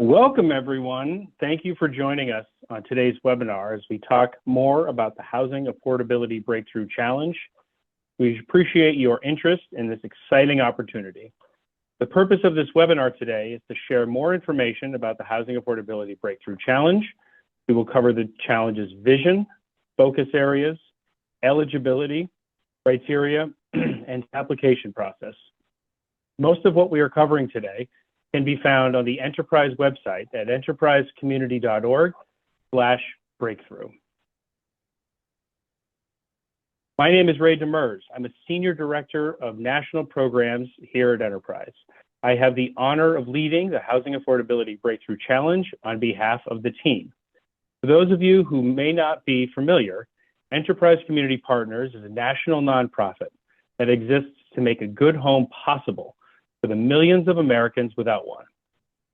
Welcome, everyone. Thank you for joining us on today's webinar as we talk more about the Housing Affordability Breakthrough Challenge. We appreciate your interest in this exciting opportunity. The purpose of this webinar today is to share more information about the Housing Affordability Breakthrough Challenge. We will cover the challenge's vision, focus areas, eligibility, criteria, and application process. Most of what we are covering today can be found on the Enterprise website at enterprisecommunity.org/breakthrough. My name is Ray Demers. I'm a Senior Director of National Programs here at Enterprise. I have the honor of leading the Housing Affordability Breakthrough Challenge on behalf of the team. For those of you who may not be familiar, Enterprise Community Partners is a national nonprofit that exists to make a good home possible for the millions of Americans without one.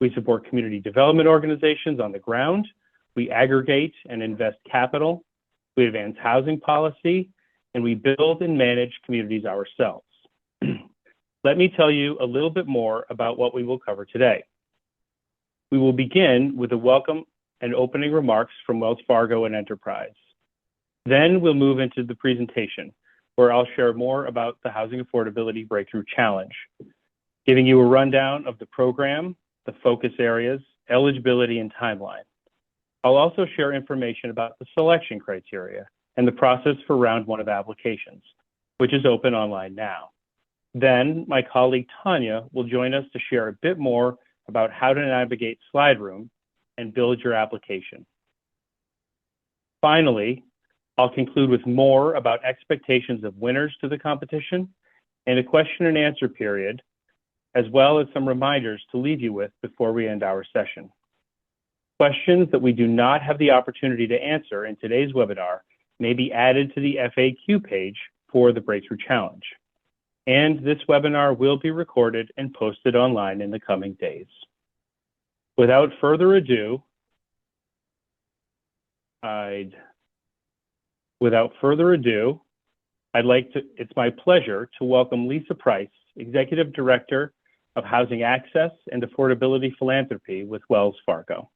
We support community development organizations on the ground. We aggregate and invest capital. We advance housing policy, and we build and manage communities ourselves. Let me tell you a little bit more about what we will cover today. We will begin with a welcome and opening remarks from Wells Fargo and Enterprise. Then we'll move into the presentation, where I'll share more about the Housing Affordability Breakthrough Challenge, giving you a rundown of the program, the focus areas, eligibility, and timeline. I'll also share information about the selection criteria and the process for round one of applications, which is open online now. Then my colleague Tanya will join us to share a bit more about how to navigate Slide Room and build your application. Finally, I'll conclude with more about expectations of winners to the competition and a question and answer period, as well as some reminders to leave you with before we end our session. Questions that we do not have the opportunity to answer in today's webinar may be added to the FAQ page for the Breakthrough Challenge. And this webinar will be recorded and posted online in the coming days. Without further ado, it's my pleasure to welcome Lisa Price, Executive Director of Housing Access and Affordability Philanthropy with Wells Fargo.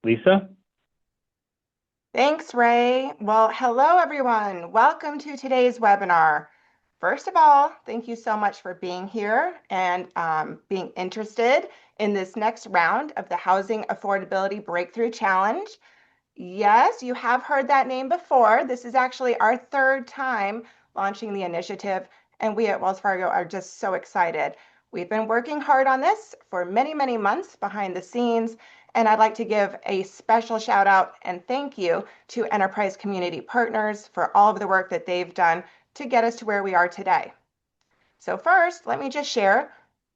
Lisa? Thanks, Ray. Well, hello, everyone. Welcome to today's webinar. First of all, thank you so much for being here and being interested in this next round of the Housing Affordability Breakthrough Challenge. Yes, you have heard that name before. This is actually our third time launching the initiative, and we at Wells Fargo are just so excited. We've been working hard on this for many, many months behind the scenes, and I'd like to give a special shout out and thank you to Enterprise Community Partners for all of the work that they've done to get us to where we are today. So first, let me just share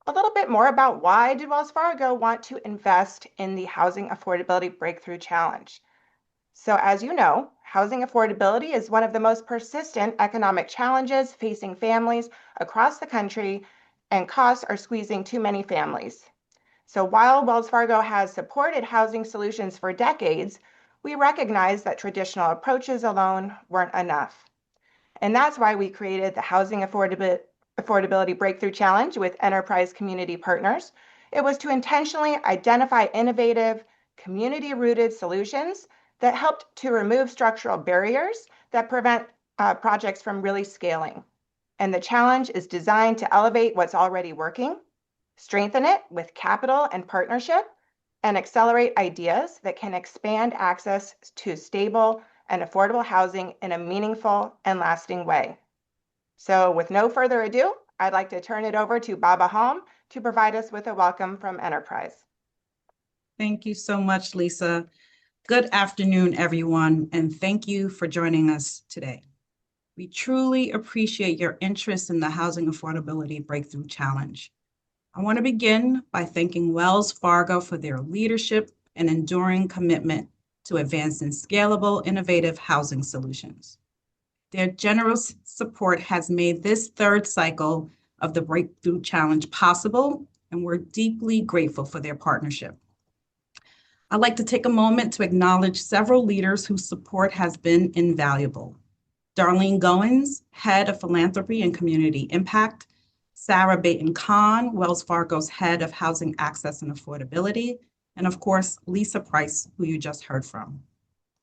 a little bit more about why did Wells Fargo want to invest in the Housing Affordability Breakthrough Challenge. So as you know, housing affordability is one of the most persistent economic challenges facing families across the country, and costs are squeezing too many families. So while Wells Fargo has supported housing solutions for decades, we recognize that traditional approaches alone weren't enough. And that's why we created the Housing Affordability Breakthrough Challenge with Enterprise Community Partners. It was to intentionally identify innovative, community-rooted solutions that helped to remove structural barriers that prevent projects from really scaling. And the challenge is designed to elevate what's already working, strengthen it with capital and partnership, and accelerate ideas that can expand access to stable and affordable housing in a meaningful and lasting way. So with no further ado, I'd like to turn it over to Baba Halm to provide us with a welcome from Enterprise. Thank you so much, Lisa. Good afternoon, everyone, and thank you for joining us today. We truly appreciate your interest in the Housing Affordability Breakthrough Challenge. I want to begin by thanking Wells Fargo for their leadership and enduring commitment to advancing scalable, innovative housing solutions. Their generous support has made this third cycle of the Breakthrough Challenge possible, and we're deeply grateful for their partnership. I'd like to take a moment to acknowledge several leaders whose support has been invaluable. Darlene Goins, Head of Philanthropy and Community Impact, Sarah Baton-Kahn, Wells Fargo's Head of Housing Access and Affordability, and of course, Lisa Price, who you just heard from.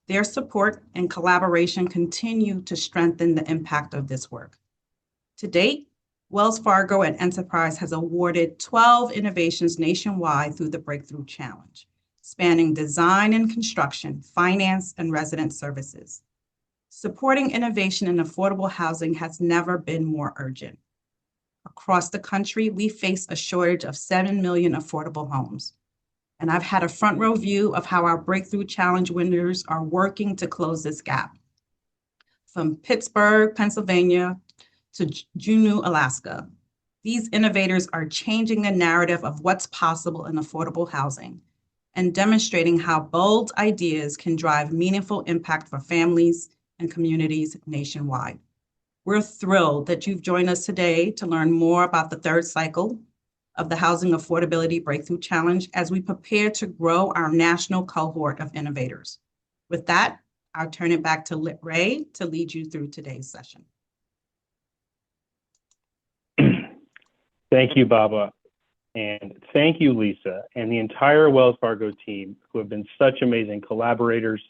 Their support and collaboration continue to strengthen the impact of this work. To date, Wells Fargo and Enterprise has awarded 12 innovations nationwide through the Breakthrough Challenge, spanning design and construction, finance, and resident services. Supporting innovation in affordable housing has never been more urgent. Across the country, we face a shortage of 7 million affordable homes. And I've had a front row view of how our Breakthrough Challenge winners are working to close this gap. From Pittsburgh, Pennsylvania, to Juneau, Alaska, these innovators are changing the narrative of what's possible in affordable housing and demonstrating how bold ideas can drive meaningful impact for families and communities nationwide. We're thrilled that you've joined us today to learn more about the third cycle of the Housing Affordability Breakthrough Challenge as we prepare to grow our national cohort of innovators. With that, I'll turn it back to Ray to lead you through today's session. Thank you, Baba. And thank you, Lisa, and the entire Wells Fargo team who have been such amazing collaborators,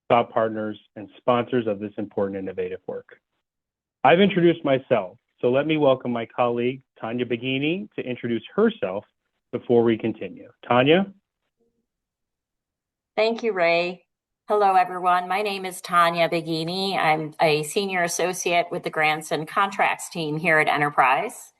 thought partners, and sponsors of this important innovative work. I've introduced myself, so let me welcome my colleague, Tanya Baghini, to introduce herself before we continue. Tanya? Thank you, Ray. Hello, everyone. My name is Tanya Baghini. I'm a senior associate with the Grants and Contracts team here at Enterprise.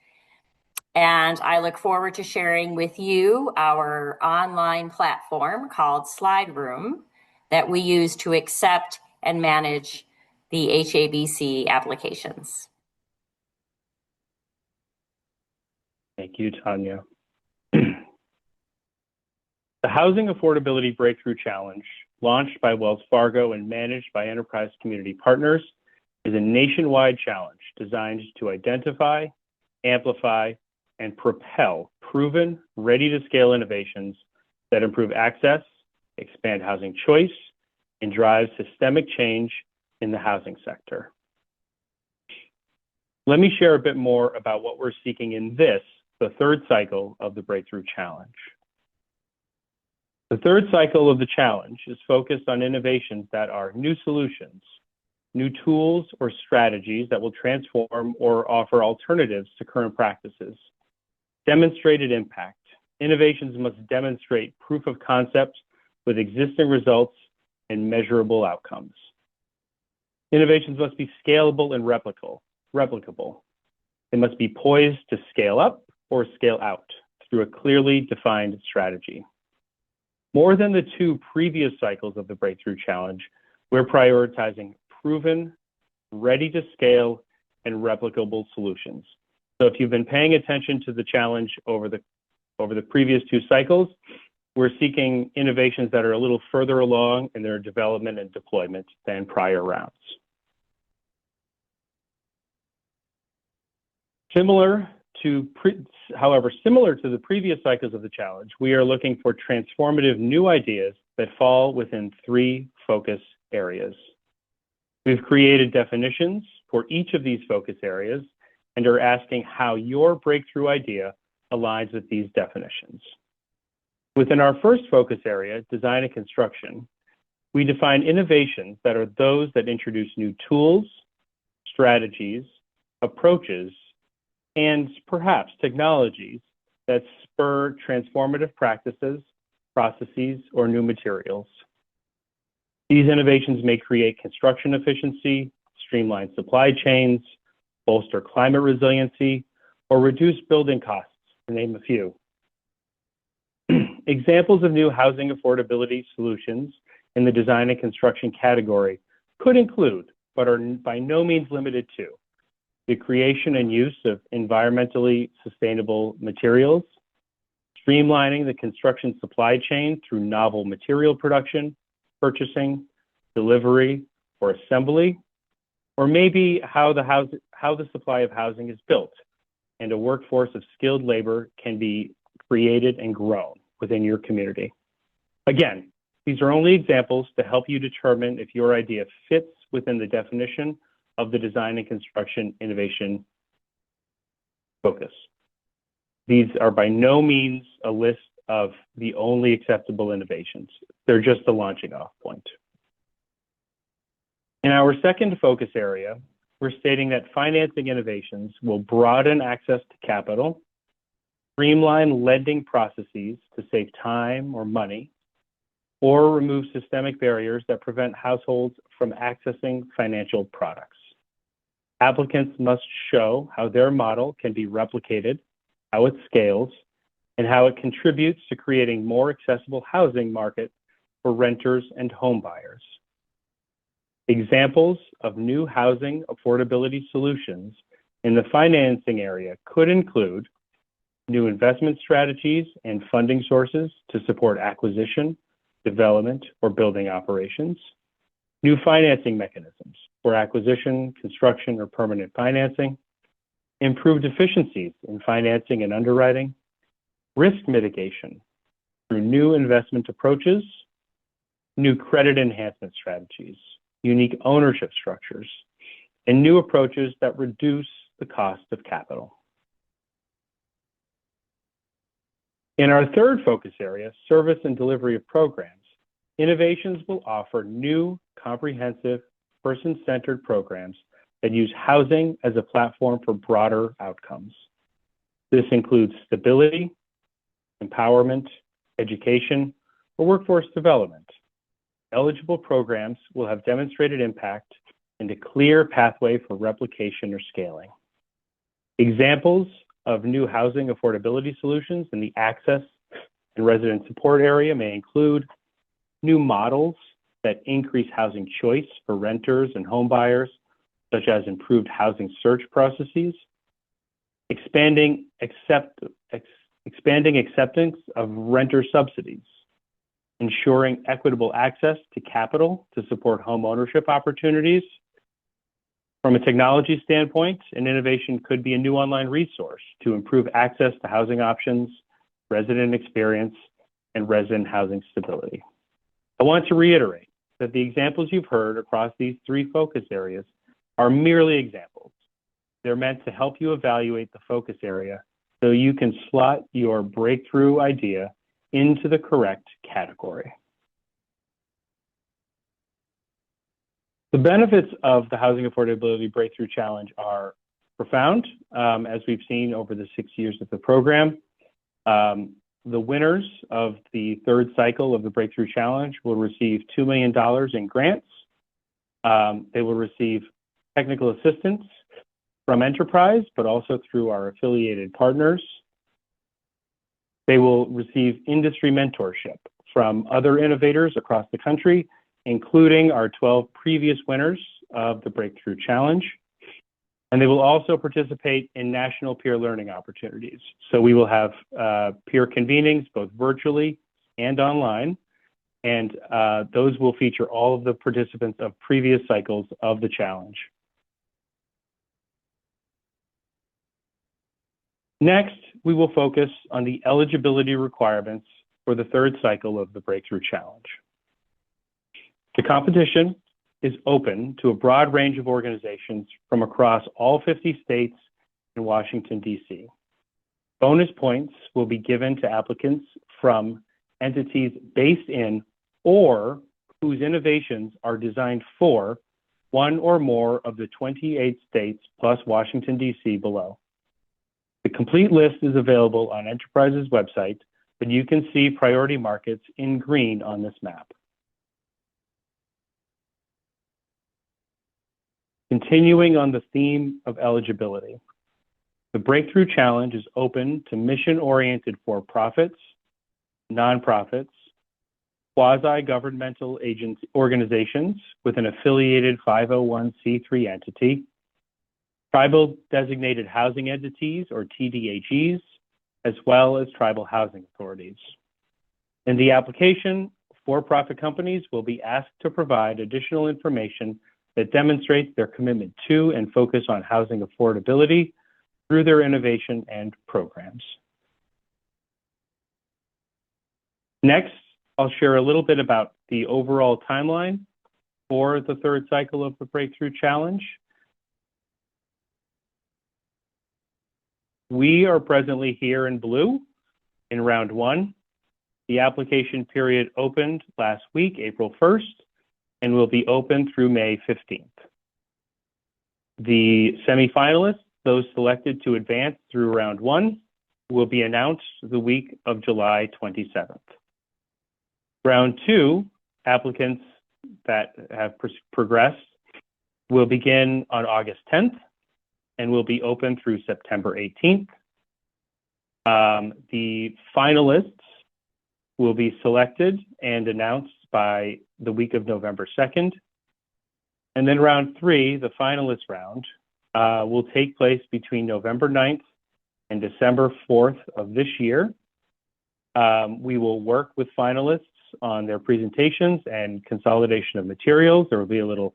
And I look forward to sharing with you our online platform called Slide Room that we use to accept and manage the HABC applications. Thank you, Tanya. The Housing Affordability Breakthrough Challenge, launched by Wells Fargo and managed by Enterprise Community Partners, is a nationwide challenge designed to identify, amplify, and propel proven, ready-to-scale innovations that improve access, expand housing choice, and drive systemic change in the housing sector. Let me share a bit more about what we're seeking in this, the third cycle of the Breakthrough Challenge. The third cycle of the challenge is focused on innovations that are new solutions, new tools or strategies that will transform or offer alternatives to current practices. Demonstrated impact. Innovations must demonstrate proof of concept with existing results and measurable outcomes. Innovations must be scalable and replicable. They must be poised to scale up or scale out through a clearly defined strategy. More than the two previous cycles of the Breakthrough Challenge, we're prioritizing proven, ready to scale, and replicable solutions. So if you've been paying attention to the challenge over the previous two cycles, we're seeking innovations that are a little further along in their development and deployment than prior rounds. Similar to the previous cycles of the challenge, we are looking for transformative new ideas that fall within three focus areas. We've created definitions for each of these focus areas and are asking how your breakthrough idea aligns with these definitions. Within our first focus area, design and construction, we define innovations that are those that introduce new tools, strategies, approaches, and perhaps technologies that spur transformative practices, processes, or new materials. These innovations may create construction efficiency, streamline supply chains, bolster climate resiliency, or reduce building costs, to name a few. Examples of new housing affordability solutions in the design and construction category could include, but are by no means limited to, the creation and use of environmentally sustainable materials, streamlining the construction supply chain through novel material production, purchasing, delivery, or assembly, or maybe how the supply of housing is built and a workforce of skilled labor can be created and grown within your community. Again, these are only examples to help you determine if your idea fits within the definition of the design and construction innovation focus. These are by no means a list of the only acceptable innovations. They're just the launching off point. In our second focus area, we're stating that financing innovations will broaden access to capital, streamline lending processes to save time or money, or remove systemic barriers that prevent households from accessing financial products. Applicants must show how their model can be replicated, how it scales, and how it contributes to creating more accessible housing market for renters and home buyers. Examples of new housing affordability solutions in the financing area could include new investment strategies and funding sources to support acquisition, development, or building operations, new financing mechanisms for acquisition, construction, or permanent financing, improved efficiencies in financing and underwriting, risk mitigation through new investment approaches, new credit enhancement strategies, unique ownership structures, and new approaches that reduce the cost of capital. In our third focus area, service and delivery of programs, innovations will offer new, comprehensive, person-centered programs that use housing as a platform for broader outcomes. This includes stability, empowerment, education, or workforce development. Eligible programs will have demonstrated impact and a clear pathway for replication or scaling. Examples of new housing affordability solutions in the access and resident support area may include new models that increase housing choice for renters and home buyers, such as improved housing search processes, expanding acceptance of renter subsidies, ensuring equitable access to capital to support home ownership opportunities. From a technology standpoint, an innovation could be a new online resource to improve access to housing options, resident experience, and resident housing stability. I want to reiterate that the examples you've heard across these three focus areas are merely examples. They're meant to help you evaluate the focus area so you can slot your breakthrough idea into the correct category. The benefits of the Housing Affordability Breakthrough Challenge are profound, as we've seen over the 6 years of the program. The winners of the third cycle of the Breakthrough Challenge will receive $2 million in grants. They will receive technical assistance from Enterprise, but also through our affiliated partners. They will receive industry mentorship from other innovators across the country, including our 12 previous winners of the Breakthrough Challenge. And they will also participate in national peer learning opportunities. So we will have peer convenings, both virtually and online, and those will feature all of the participants of previous cycles of the challenge. Next, we will focus on the eligibility requirements for the third cycle of the Breakthrough Challenge. The competition is open to a broad range of organizations from across all 50 states and Washington, D.C. Bonus points will be given to applicants from entities based in or whose innovations are designed for one or more of the 28 states plus Washington, D.C. below. The complete list is available on Enterprise's website, but you can see priority markets in green on this map. Continuing on the theme of eligibility, the Breakthrough Challenge is open to mission-oriented for-profits, nonprofits, quasi-governmental organizations with an affiliated 501c3 entity, tribal designated housing entities or TDHEs, as well as tribal housing authorities. In the application, for-profit companies will be asked to provide additional information that demonstrates their commitment to and focus on housing affordability through their innovation and programs. Next, I'll share a little bit about the overall timeline for the third cycle of the Breakthrough Challenge. We are presently here in blue in round one, The application period opened last week, April 1st, and will be open through May 15th. The semifinalists, those selected to advance through round one, will be announced the week of July 27th. Round two, applicants that have progressed will begin on August 10th and will be open through September 18th. The finalists will be selected and announced by the week of November 2nd. And then round three, the finalist round, will take place between November 9th and December 4th of this year. We will work with finalists on their presentations and consolidation of materials. There will be a little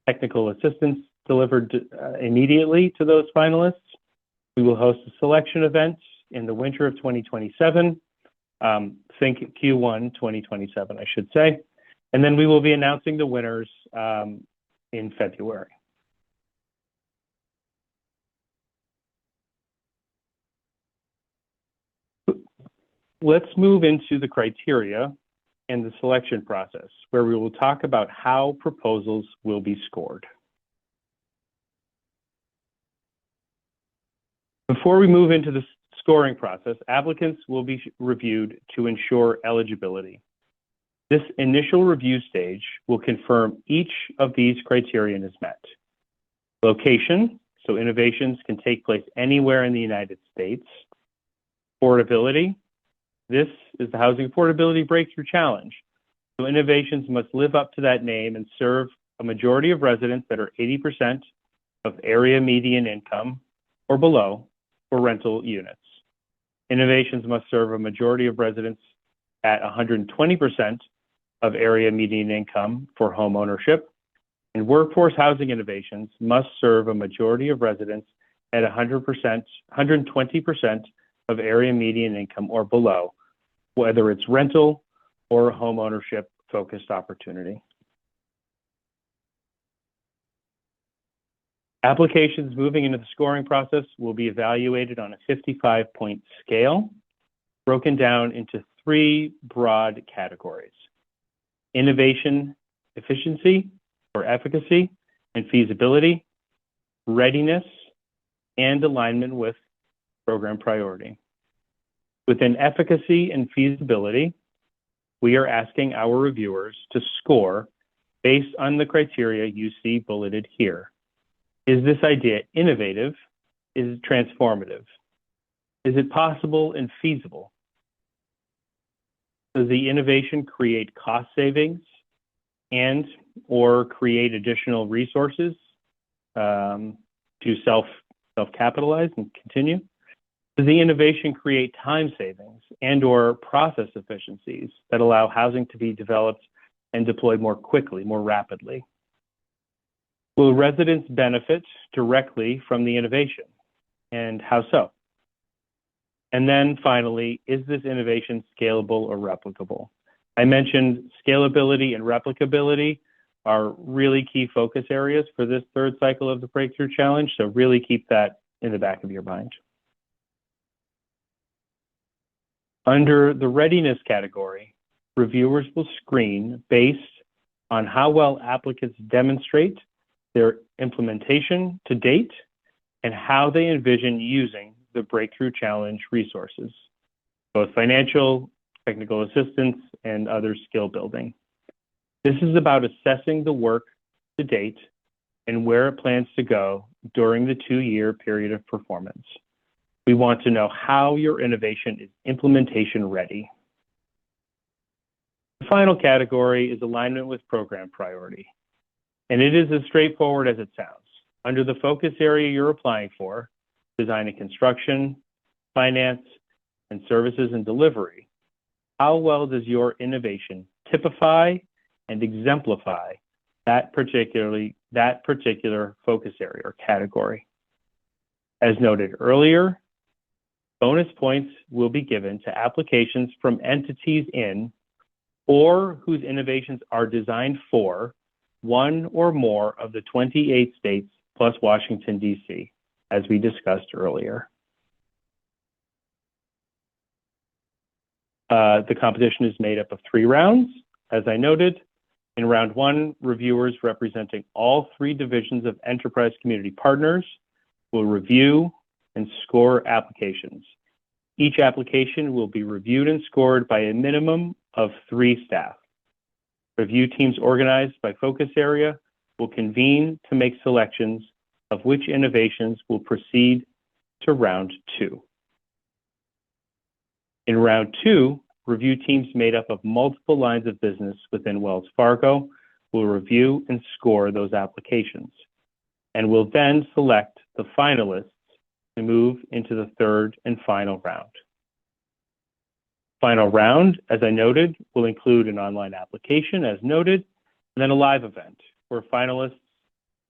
technical assistance delivered immediately to those finalists. We will host a selection event in the winter of 2027. Think Q1 2027, I should say. And then we will be announcing the winners in February. Let's move into the criteria and the selection process, where we will talk about how proposals will be scored. Before we move into the scoring process, applicants will be reviewed to ensure eligibility. This initial review stage will confirm each of these criteria is met. Location, so innovations can take place anywhere in the United States. Affordability, this is the Housing Affordability Breakthrough Challenge. So innovations must live up to that name and serve a majority of residents that are 80% of area median income or below for rental units. Innovations must serve a majority of residents at 120% of area median income for home ownership. And workforce housing innovations must serve a majority of residents at 120% of area median income or below, whether it's rental or home ownership focused opportunity. Applications moving into the scoring process will be evaluated on a 55-point scale, broken down into three broad categories: innovation, efficiency or efficacy, and feasibility, readiness, and alignment with program priority. Within efficacy and feasibility, we are asking our reviewers to score based on the criteria you see bulleted here. Is this idea innovative? Is it transformative? Is it possible and feasible? Does the innovation create cost savings and or create additional resources to self-capitalize and continue? Does the innovation create time savings and or process efficiencies that allow housing to be developed and deployed more quickly, more rapidly? Will residents benefit directly from the innovation, and how so? And then finally, is this innovation scalable or replicable? I mentioned scalability and replicability are really key focus areas for this third cycle of the Breakthrough Challenge, so really keep that in the back of your mind. Under the readiness category, reviewers will screen based on how well applicants demonstrate their implementation to date and how they envision using the Breakthrough Challenge resources, both financial, technical assistance, and other skill building. This is about assessing the work to date and where it plans to go during the 2-year period of performance. We want to know how your innovation is implementation ready. The final category is alignment with program priority. And it is as straightforward as it sounds. Under the focus area you're applying for, design and construction, finance, and services and delivery, how well does your innovation typify and exemplify that particular focus area or category? As noted earlier, bonus points will be given to applications from entities in or whose innovations are designed for one or more of the 28 states plus Washington, D.C., as we discussed earlier. The competition is made up of 3 rounds, as I noted. In round 1, reviewers representing all 3 divisions of Enterprise Community Partners will review and score applications. Each application will be reviewed and scored by a minimum of 3 staff. Review teams organized by focus area will convene to make selections of which innovations will proceed to round 2. In round 2, review teams made up of multiple lines of business within Wells Fargo will review and score those applications and will then select the finalists to move into the 3rd and final round. Final round, as I noted, will include an online application as noted, and then a live event where finalists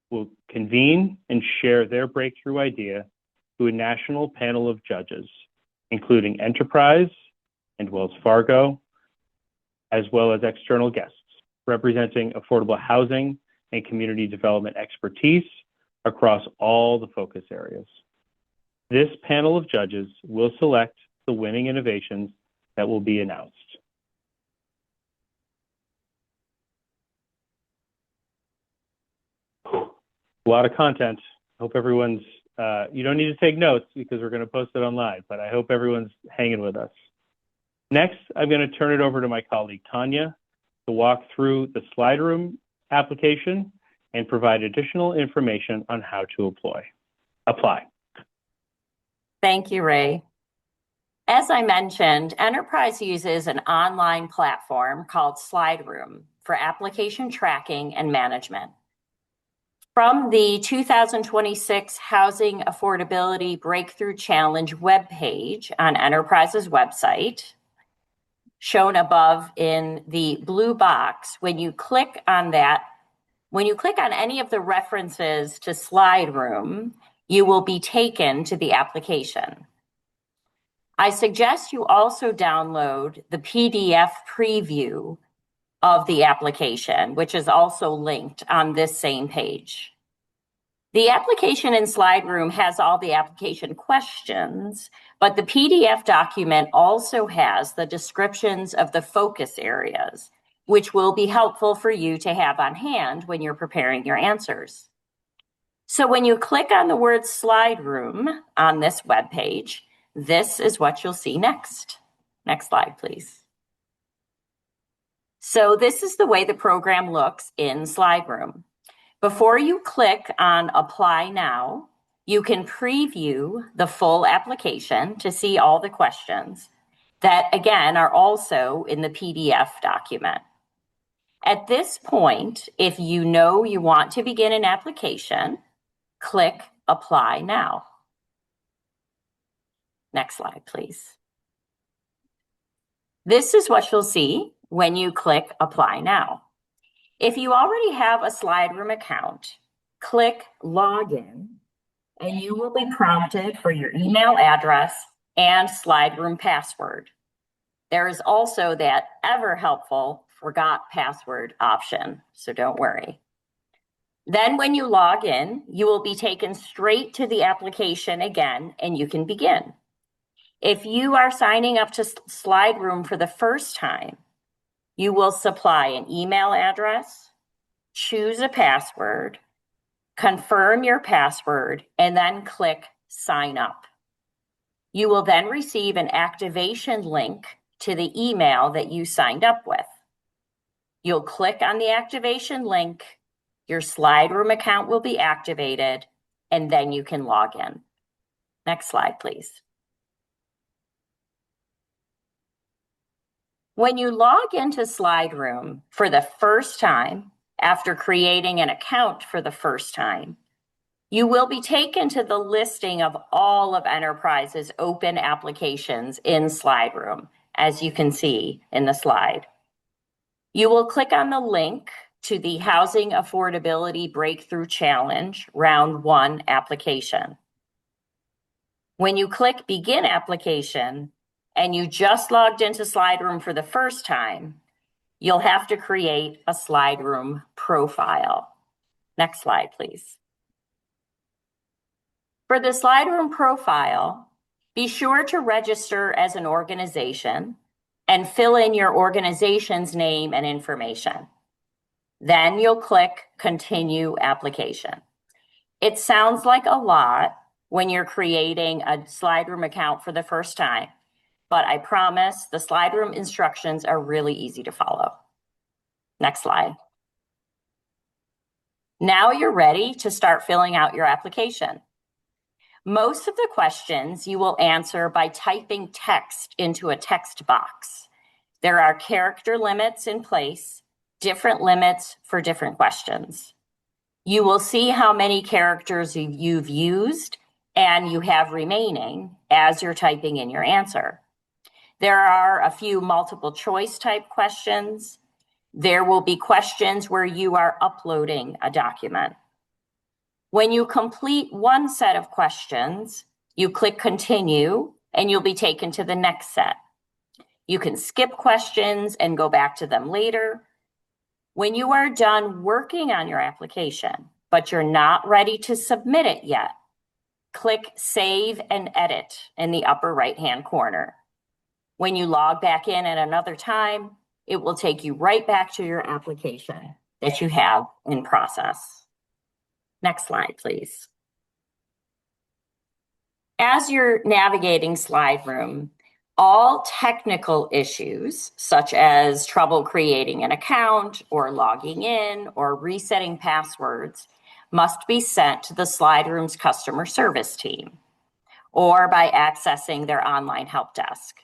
will convene and share their breakthrough idea to a national panel of judges, including Enterprise and Wells Fargo, as well as external guests representing affordable housing and community development expertise across all the focus areas. This panel of judges will select the winning innovations that will be announced. A lot of content. Hope everyone's, you don't need to take notes because we're going to post it online, but I hope everyone's hanging with us. Next, I'm going to turn it over to my colleague Tanya to walk through the slide room application and provide additional information on how to apply. Thank you, Ray. As I mentioned, Enterprise uses an online platform called Slide Room for application tracking and management. From the 2026 Housing Affordability Breakthrough Challenge webpage on Enterprise's website, shown above in the blue box, when you click on any of the references to Slide Room, you will be taken to the application. I suggest you also download the PDF preview of the application, which is also linked on this same page. The application in Slide Room has all the application questions, but the PDF document also has the descriptions of the focus areas, which will be helpful for you to have on hand when you're preparing your answers. So when you click on the word Slide Room on this webpage, this is what you'll see next. Next slide, please. So this is the way the program looks in Slide Room. Before you click on Apply Now, you can preview the full application to see all the questions that, again, are also in the PDF document. At this point, if you know you want to begin an application, click Apply Now. Next slide, please. This is what you'll see when you click Apply Now. If you already have a Slide Room account, click Login, and you will be prompted for your email address and Slide Room password. There is also that ever helpful forgot password option, so don't worry. Then when you log in, you will be taken straight to the application again, and you can begin. If you are signing up to Slide Room for the first time, you will supply an email address, choose a password, confirm your password, and then click Sign Up. You will then receive an activation link to the email that you signed up with. You'll click on the activation link, your Slide Room account will be activated, and then you can log in. Next slide, please. When you log into Slide Room for the first time, after creating an account for the first time, you will be taken to the listing of all of Enterprise's open applications in Slide Room, as you can see in the slide. You will click on the link to the Housing Affordability Breakthrough Challenge Round 1 application. When you click Begin Application, and you just logged into Slide Room for the first time, you'll have to create a Slide Room profile. Next slide, please. For the Slide Room profile, be sure to register as an organization and fill in your organization's name and information. Then you'll click Continue Application. It sounds like a lot when you're creating a SlideRoom account for the first time, but I promise the SlideRoom instructions are really easy to follow. Next slide. Now you're ready to start filling out your application. Most of the questions you will answer by typing text into a text box. There are character limits in place, different limits for different questions. You will see how many characters you've used and you have remaining as you're typing in your answer. There are a few multiple choice type questions. There will be questions where you are uploading a document. When you complete one set of questions, you click Continue and you'll be taken to the next set. You can skip questions and go back to them later. When you are done working on your application, but you're not ready to submit it yet, click Save and Edit in the upper right-hand corner. When you log back in at another time, it will take you right back to your application that you have in process. Next slide, please. As you're navigating SlideRoom, all technical issues, such as trouble creating an account or logging in or resetting passwords, must be sent to the SlideRoom's customer service team or by accessing their online help desk.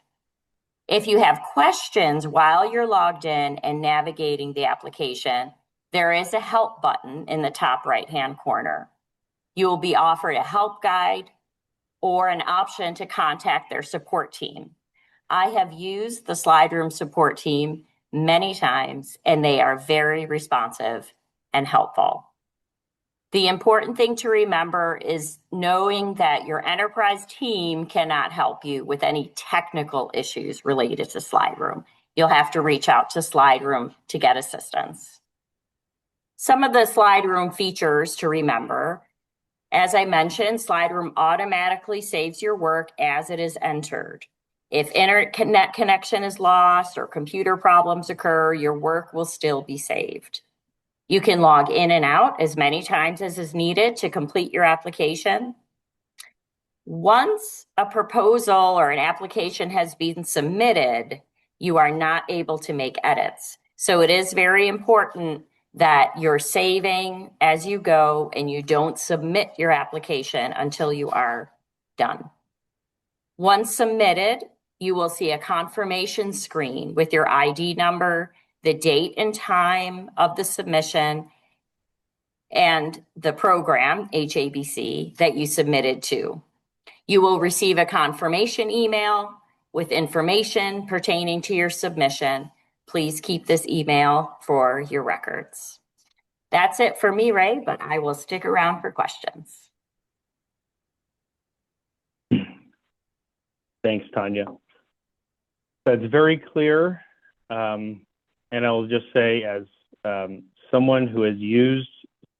If you have questions while you're logged in and navigating the application, there is a help button in the top right-hand corner. You will be offered a help guide or an option to contact their support team. I have used the SlideRoom support team many times, and they are very responsive and helpful. The important thing to remember is knowing that your enterprise team cannot help you with any technical issues related to SlideRoom. You'll have to reach out to SlideRoom to get assistance. Some of the SlideRoom features to remember: as I mentioned, SlideRoom automatically saves your work as it is entered. If internet connection is lost or computer problems occur, your work will still be saved. You can log in and out as many times as is needed to complete your application. Once a proposal or an application has been submitted, you are not able to make edits. So it is very important that you're saving as you go and you don't submit your application until you are done. Once submitted, you will see a confirmation screen with your ID number, the date and time of the submission, and the program, HABC, that you submitted to. You will receive a confirmation email with information pertaining to your submission. Please keep this email for your records. That's it for me, Ray, but I will stick around for questions. Thanks, Tanya. That's very clear. And I'll just say, as someone who has used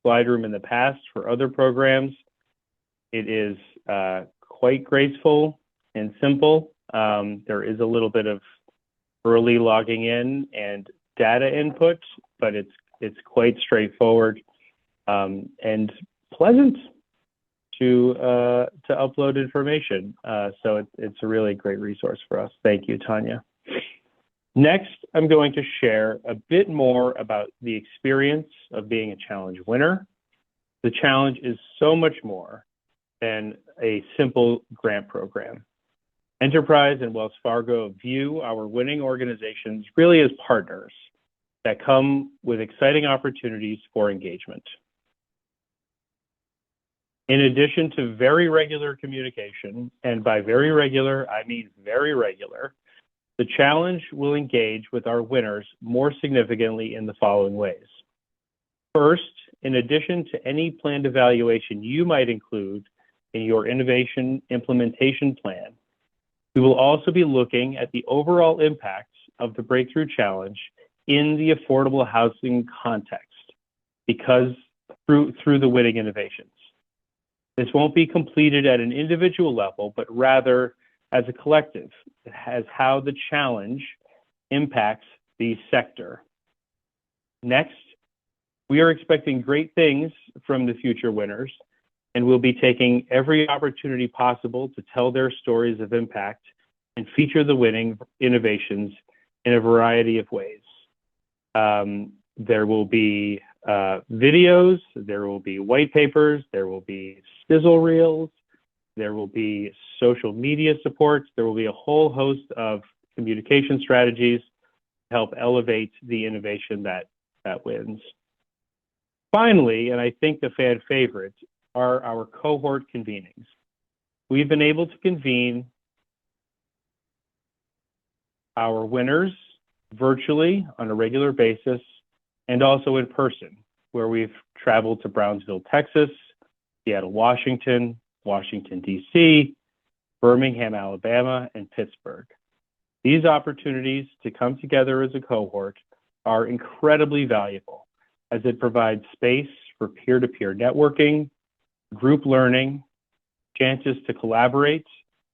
SlideRoom in the past for other programs, it is quite graceful and simple. There is a little bit of early logging in and data input, but it's quite straightforward and pleasant to upload information. So it's a really great resource for us. Thank you, Tanya. Next, I'm going to share a bit more about the experience of being a challenge winner. The challenge is so much more than a simple grant program. Enterprise and Wells Fargo view our winning organizations really as partners that come with exciting opportunities for engagement. In addition to very regular communication, and by very regular, I mean very regular, the challenge will engage with our winners more significantly in the following ways. First, in addition to any planned evaluation you might include in your innovation implementation plan, we will also be looking at the overall impacts of the Breakthrough Challenge in the affordable housing context, because through the winning innovations. This won't be completed at an individual level, but rather as a collective, as how the challenge impacts the sector. Next, we are expecting great things from the future winners, and we'll be taking every opportunity possible to tell their stories of impact and feature the winning innovations in a variety of ways. There will be videos, there will be white papers, there will be sizzle reels, there will be social media supports, there will be a whole host of communication strategies to help elevate the innovation that wins. Finally, and I think the fan favorite, are our cohort convenings. We've been able to convene our winners virtually on a regular basis and also in person, where we've traveled to Brownsville, Texas, Seattle, Washington, Washington, D.C., Birmingham, Alabama, and Pittsburgh. These opportunities to come together as a cohort are incredibly valuable, as it provides space for peer-to-peer networking, group learning, chances to collaborate,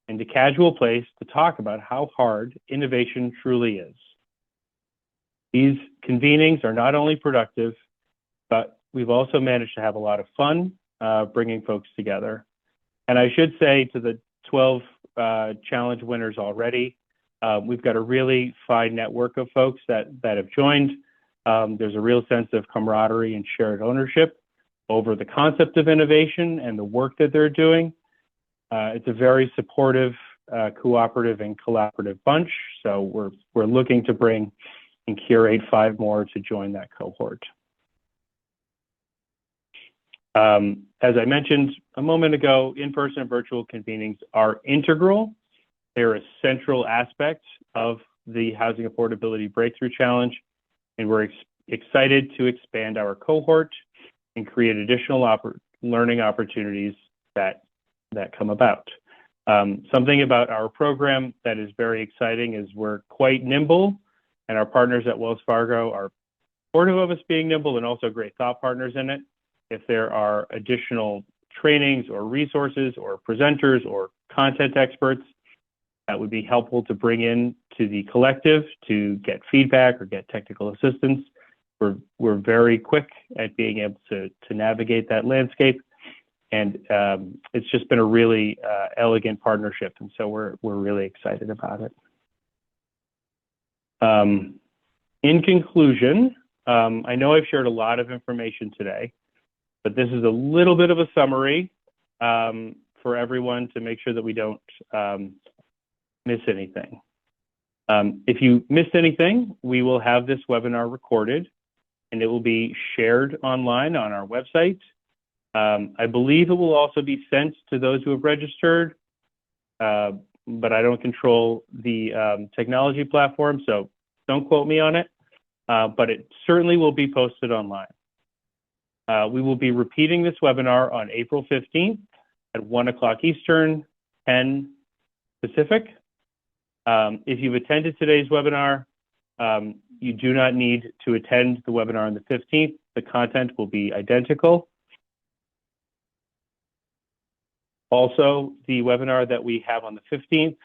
and a casual place to talk about how hard innovation truly is. These convenings are not only productive, but we've also managed to have a lot of fun bringing folks together. And I should say to the 12 challenge winners already, we've got a really fine network of folks that have joined. There's a real sense of camaraderie and shared ownership over the concept of innovation and the work that they're doing. It's a very supportive, cooperative, and collaborative bunch. So we're looking to bring and curate 5 more to join that cohort. As I mentioned a moment ago, in-person and virtual convenings are integral. They're a central aspect of the Housing Affordability Breakthrough Challenge, and we're excited to expand our cohort and create additional learning opportunities that come about. Something about our program that is very exciting is we're quite nimble, and our partners at Wells Fargo are supportive of us being nimble and also great thought partners in it. If there are additional trainings or resources or presenters or content experts that would be helpful to bring in to the collective to get feedback or get technical assistance, we're very quick at being able to navigate that landscape. And it's just been a really elegant partnership. And so we're really excited about it. In conclusion, I know I've shared a lot of information today, but this is a little bit of a summary for everyone to make sure that we don't miss anything. If you missed anything, we will have this webinar recorded and it will be shared online on our website. I believe it will also be sent to those who have registered, but I don't control the technology platform, so don't quote me on it, but it certainly will be posted online. We will be repeating this webinar on April 15th at 1 o'clock Eastern, 10 Pacific. If you've attended today's webinar, you do not need to attend the webinar on the 15th. The content will be identical. Also, the webinar that we have on the 15th,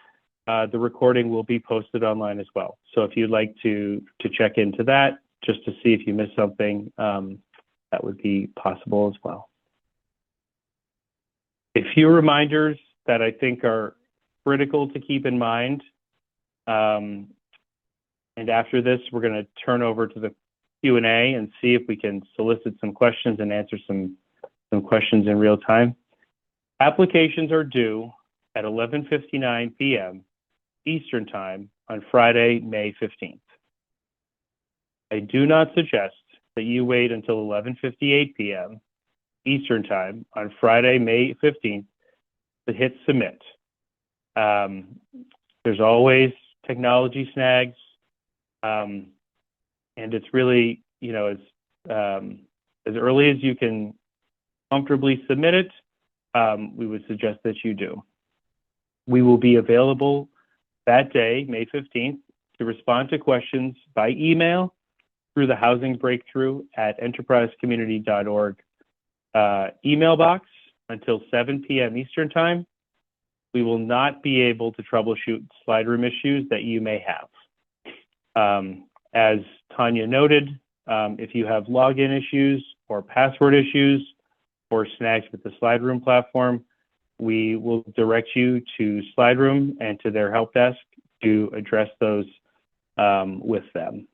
the recording will be posted online as well. So if you'd like to check into that, just to see if you missed something, that would be possible as well. A few reminders that I think are critical to keep in mind. And after this, we're going to turn over to the Q&A and see if we can solicit some questions and answer some questions in real time. Applications are due at 11:59 p.m. Eastern Time on Friday, May 15th. I do not suggest that you wait until 11:58 p.m. Eastern Time on Friday, May 15th to hit submit. There's always technology snags, and it's really, as early as you can comfortably submit it, we would suggest that you do. We will be available that day, May 15th, to respond to questions by email through the Housing Breakthrough at enterprisecommunity.org email box until 7 p.m. Eastern Time. We will not be able to troubleshoot slide room issues that you may have. As Tanya noted, if you have login issues or password issues or snags with the SlideRoom platform, we will direct you to SlideRoom and to their help desk to address those with them.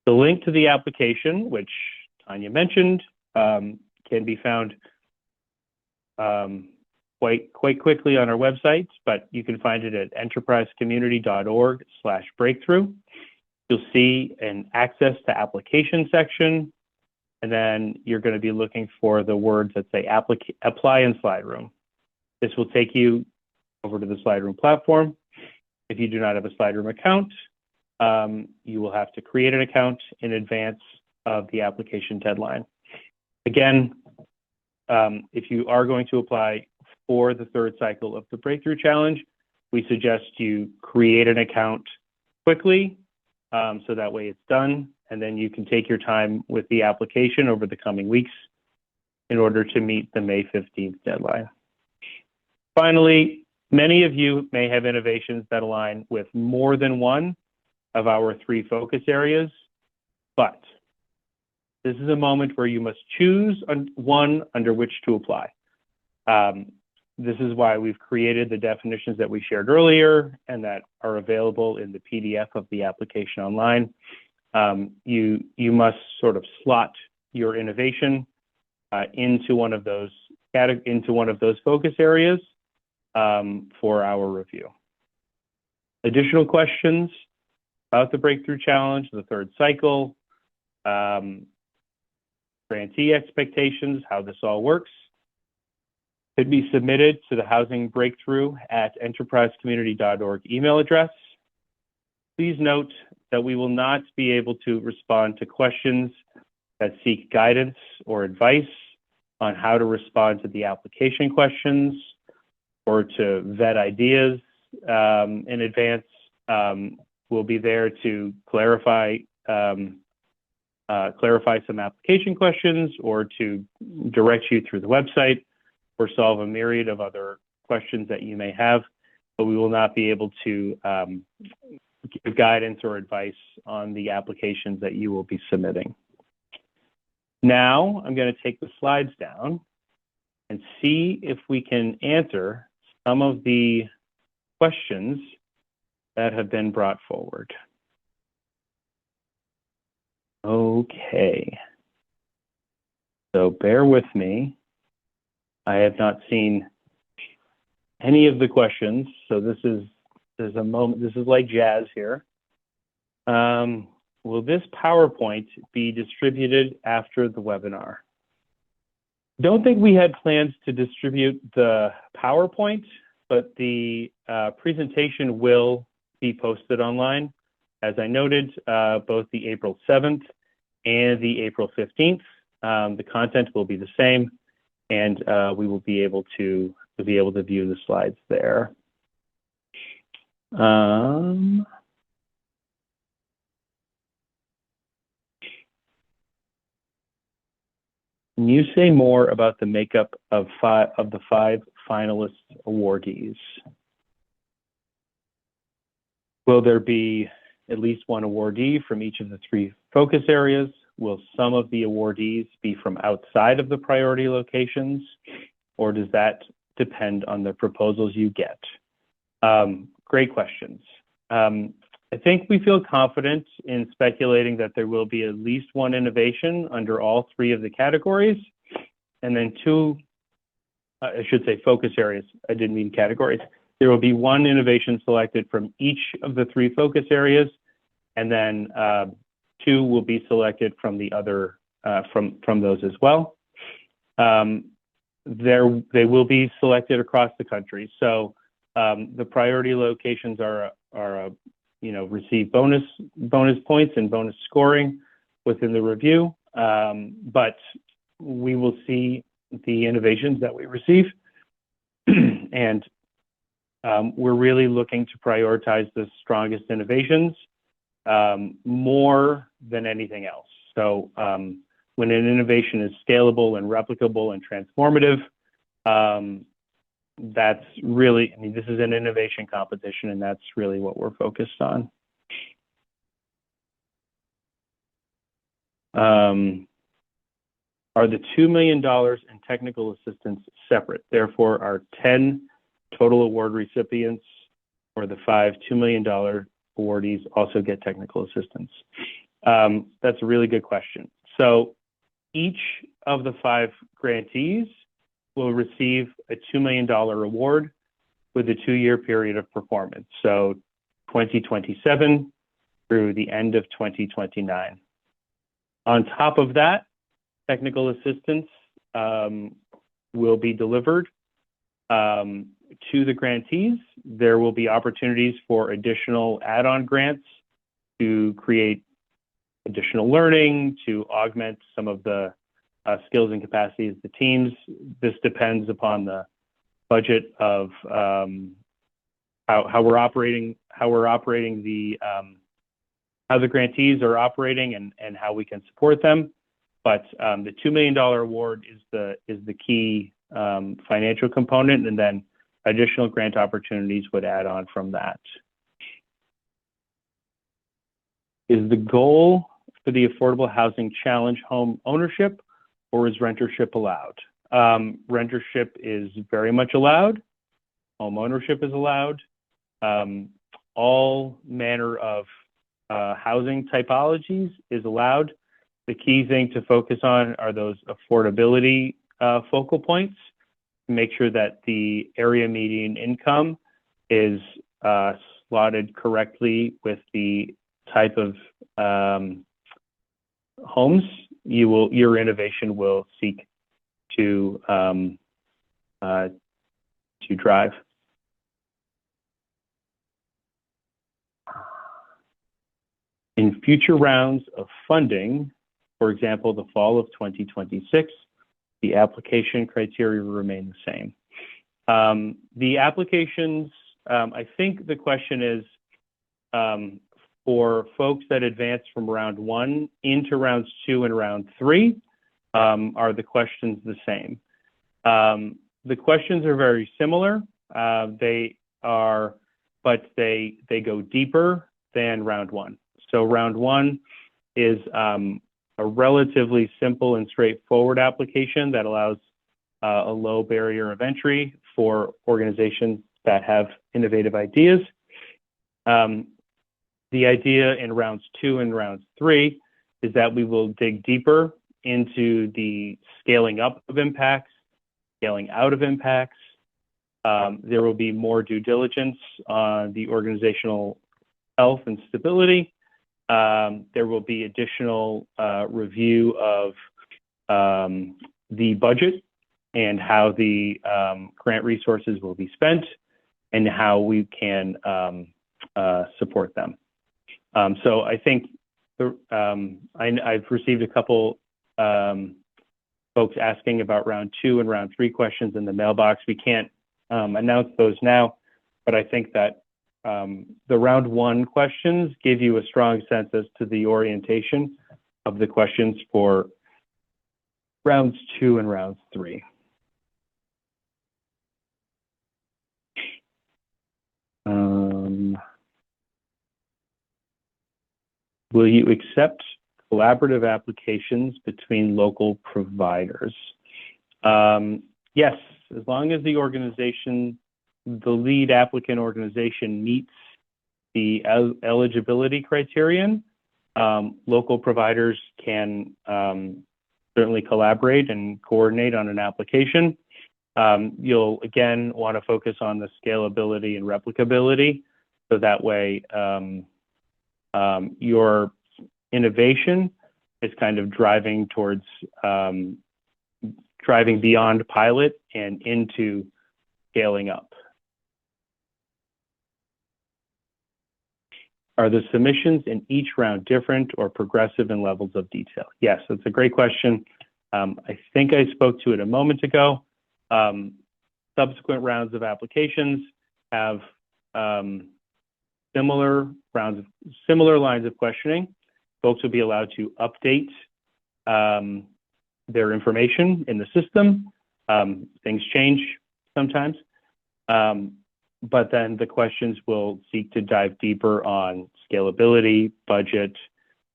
The link to the application, which Tanya mentioned, can be found quite quickly on our website, but you can find it at enterprisecommunity.org/breakthrough. You'll see an access to application section, and then you're going to be looking for the words that say apply in SlideRoom. This will take you over to the SlideRoom platform. If you do not have a SlideRoom account, you will have to create an account in advance of the application deadline. Again, if you are going to apply for the third cycle of the Breakthrough Challenge, we suggest you create an account quickly, so that way it's done, and then you can take your time with the application over the coming weeks in order to meet the May 15th deadline. Finally, many of you may have innovations that align with more than one of our 3 focus areas, but this is a moment where you must choose one under which to apply. This is why we've created the definitions that we shared earlier and that are available in the PDF of the application online. You must sort of slot your innovation into one of those focus areas for our review. Additional questions about the Breakthrough Challenge, the third cycle, grantee expectations, how this all works, could be submitted to the Housing Breakthrough at enterprisecommunity.org email address. Please note that we will not be able to respond to questions that seek guidance or advice on how to respond to the application questions or to vet ideas in advance. We'll be there to clarify some application questions or to direct you through the website or solve a myriad of other questions that you may have, but we will not be able to give guidance or advice on the applications that you will be submitting. Now, I'm going to take the slides down and see if we can answer some of the questions that have been brought forward. Okay. So bear with me. I have not seen any of the questions, so there's a moment, this is like jazz here. Will this PowerPoint be distributed after the webinar? Don't think we had plans to distribute the PowerPoint, but the presentation will be posted online. As I noted, both the April 7th and the April 15th, the content will be the same, and we will be able to view the slides there. Can you say more about the makeup of the 5 finalist awardees? Will there be at least one awardee from each of the 3 focus areas? Will some of the awardees be from outside of the priority locations, or does that depend on the proposals you get? Great questions. I think we feel confident in speculating that there will be at least one innovation under all 3 of the categories, and then 2, I should say focus areas, I didn't mean categories. There will be 1 innovation selected from each of the 3 focus areas, and then 2 will be selected from the other, from those as well. They will be selected across the country. So the priority locations are receive bonus points and bonus scoring within the review, but we will see the innovations that we receive, and we're really looking to prioritize the strongest innovations more than anything else. So when an innovation is scalable and replicable and transformative, that's really, I mean, this is an innovation competition, and that's really what we're focused on. Are the $2 million in technical assistance separate? Therefore, are 10 total award recipients or the 5 $2 million awardees also get technical assistance? That's a really good question. So each of the 5 grantees will receive a $2 million award with a 2-year period of performance. So 2027 through the end of 2029. On top of that, technical assistance will be delivered to the grantees. There will be opportunities for additional add-on grants to create additional learning, to augment some of the skills and capacities of the teams. This depends upon the budget of how we're operating how the grantees are operating and how we can support them. But the $2 million award is the key financial component, and then additional grant opportunities would add on from that. Is the goal for the Affordable Housing Challenge home ownership, or is rentership allowed? Rentership is very much allowed. Home ownership is allowed. All manner of housing typologies is allowed. The key thing to focus on are those affordability focal points to make sure that the area median income is slotted correctly with the type of homes your innovation will seek to drive. In future rounds of funding, for example, the fall of 2026, the application criteria remain the same. The applications, I think the question is, for folks that advance from round 1 into rounds 2 and round 3, are the questions the same? The questions are very similar. They go deeper than round 1. So round 1 is a relatively simple and straightforward application that allows a low barrier of entry for organizations that have innovative ideas. The idea in rounds 2 and rounds 3 is that we will dig deeper into the scaling up of impacts, scaling out of impacts. There will be more due diligence on the organizational health and stability. There will be additional review of the budget and how the grant resources will be spent and how we can support them. So I think I've received a couple folks asking about round 2 and round 3 questions in the mailbox. We can't announce those now, but I think that the round 1 questions give you a strong sense as to the orientation of the questions for rounds 2 and rounds 3. Will you accept collaborative applications between local providers? Yes, as long as the organization, the lead applicant organization, meets the eligibility criterion, local providers can certainly collaborate and coordinate on an application. You'll again want to focus on the scalability and replicability, so that way your innovation is kind of driving towards driving beyond pilot and into scaling up. Are the submissions in each round different or progressive in levels of detail? Yes, that's a great question. I think I spoke to it a moment ago. Subsequent rounds of applications have similar lines of questioning. Folks will be allowed to update their information in the system. Things change sometimes. But then the questions will seek to dive deeper on scalability, budget,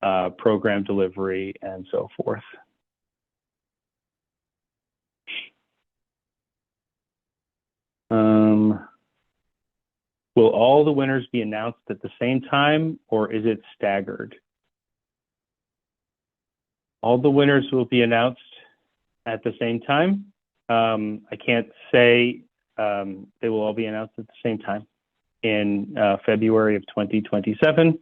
program delivery, and so forth. Will all the winners be announced at the same time, or is it staggered? All the winners will be announced at the same time. I can't say they will all be announced at the same time in February of 2027.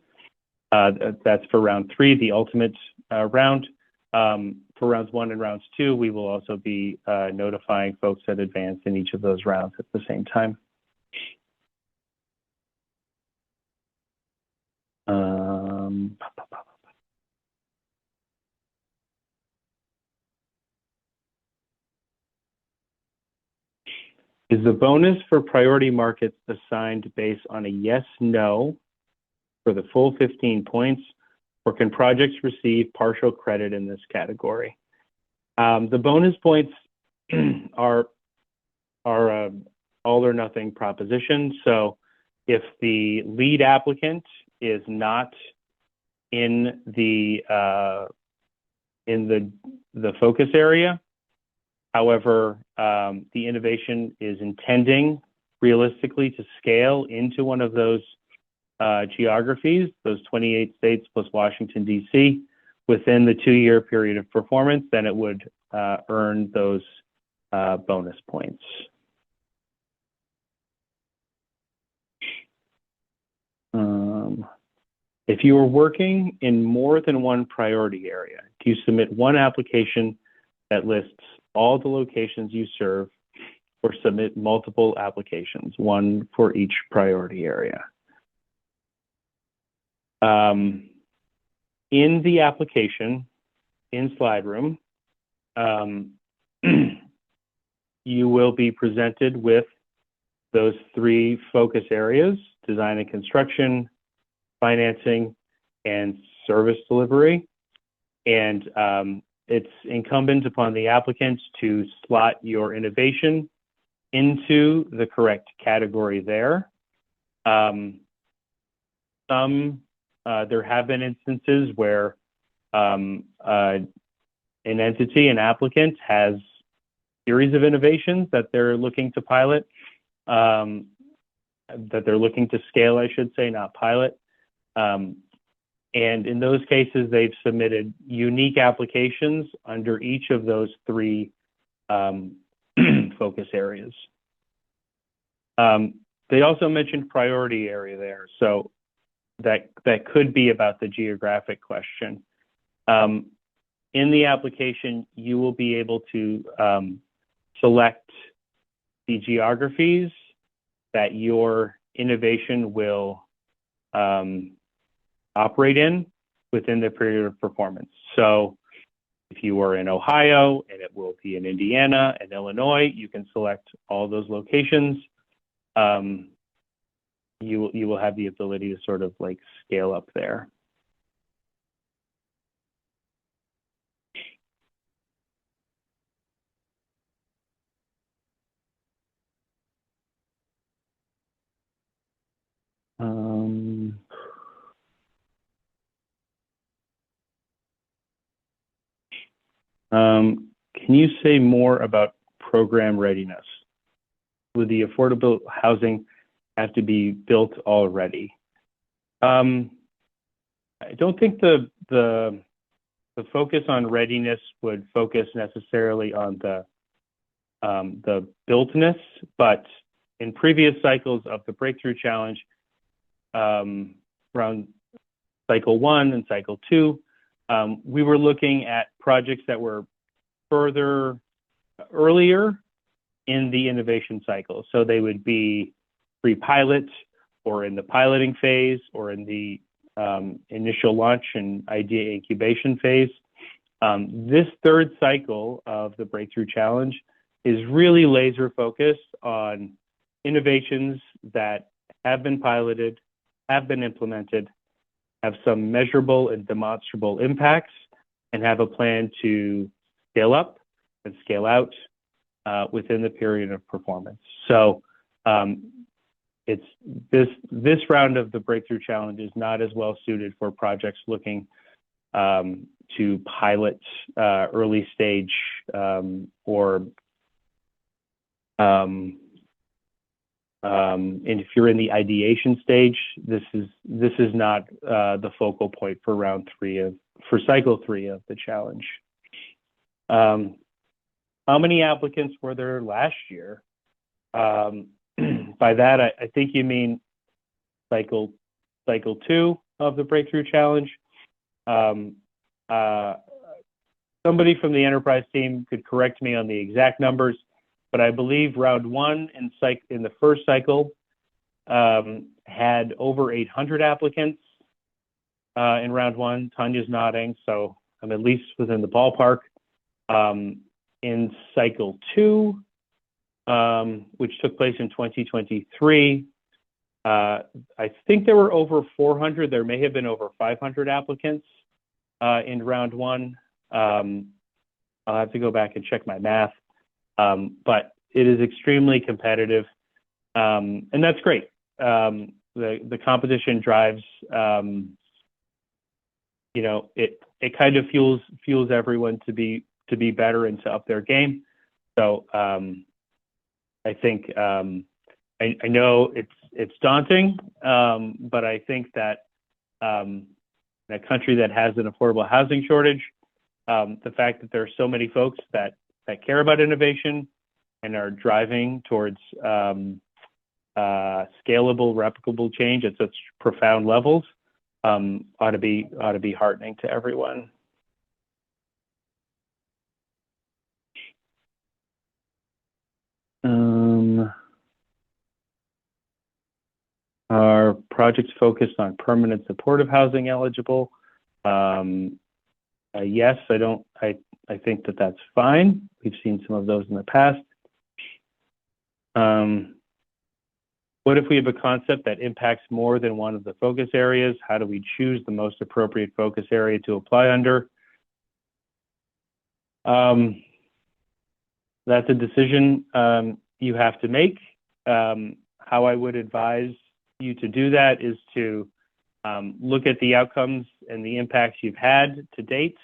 That's for round 3, the ultimate round. For rounds 1 and rounds 2, we will also be notifying folks that advance in each of those rounds at the same time. Is the bonus for priority markets assigned based on a yes/no for the full 15 points, or can projects receive partial credit in this category? The bonus points are all or nothing proposition. So if the lead applicant is not in the focus area, however, the innovation is intending realistically to scale into one of those geographies, those 28 states plus Washington, D.C., within the 2-year period of performance, then it would earn those bonus points. If you are working in more than one priority area, do you submit one application that lists all the locations you serve, or submit multiple applications, one for each priority area? In the application, in Slide Room, you will be presented with those 3 focus areas: design and construction, financing, and service delivery. And it's incumbent upon the applicants to slot your innovation into the correct category there. There have been instances where an entity, an applicant, has a series of innovations that they're looking to pilot, that they're looking to scale, I should say, not pilot. And in those cases, they've submitted unique applications under each of those 3 focus areas. They also mentioned priority area there, so that could be about the geographic question. In the application, you will be able to select the geographies that your innovation will operate in within the period of performance. So if you are in Ohio and it will be in Indiana and Illinois, you can select all those locations. You will have the ability to sort of like scale up there. Can you say more about program readiness? Would the affordable housing have to be built already? I don't think the focus on readiness would focus necessarily on the builtness, but in previous cycles of the Breakthrough Challenge, around cycle 1 and cycle 2, we were looking at projects that were earlier in the innovation cycle. So they would be pre-pilot or in the piloting phase or in the initial launch and idea incubation phase. This 3rd cycle of the Breakthrough Challenge is really laser focused on innovations that have been piloted, have been implemented, have some measurable and demonstrable impacts, and have a plan to scale up and scale out within the period of performance. So it's this round of the Breakthrough Challenge is not as well suited for projects looking to pilot early stage and if you're in the ideation stage, this is not the focal point for cycle 3 of the challenge. How many applicants were there last year? By that, I think you mean cycle 2 of the Breakthrough Challenge. Somebody from the enterprise team could correct me on the exact numbers, but I believe round 1 in the first cycle had over 800 applicants in round 1. Tanya's nodding, so I'm at least within the ballpark. In cycle 2, which took place in 2023, I think there were over 400. There may have been over 500 applicants in round 1. I'll have to go back and check my math, but it is extremely competitive, and that's great. The competition drives, it kind of fuels everyone to be better and to up their game. So I think I know it's daunting, but I think that in a country that has an affordable housing shortage, the fact that there are so many folks that care about innovation and are driving towards scalable, replicable change at such profound levels ought to be heartening to everyone. Are projects focused on permanent supportive housing eligible? Yes, I think that's fine. We've seen some of those in the past. What if we have a concept that impacts more than one of the focus areas? How do we choose the most appropriate focus area to apply under? That's a decision you have to make. How I would advise you to do that is to look at the outcomes and the impacts you've had to date.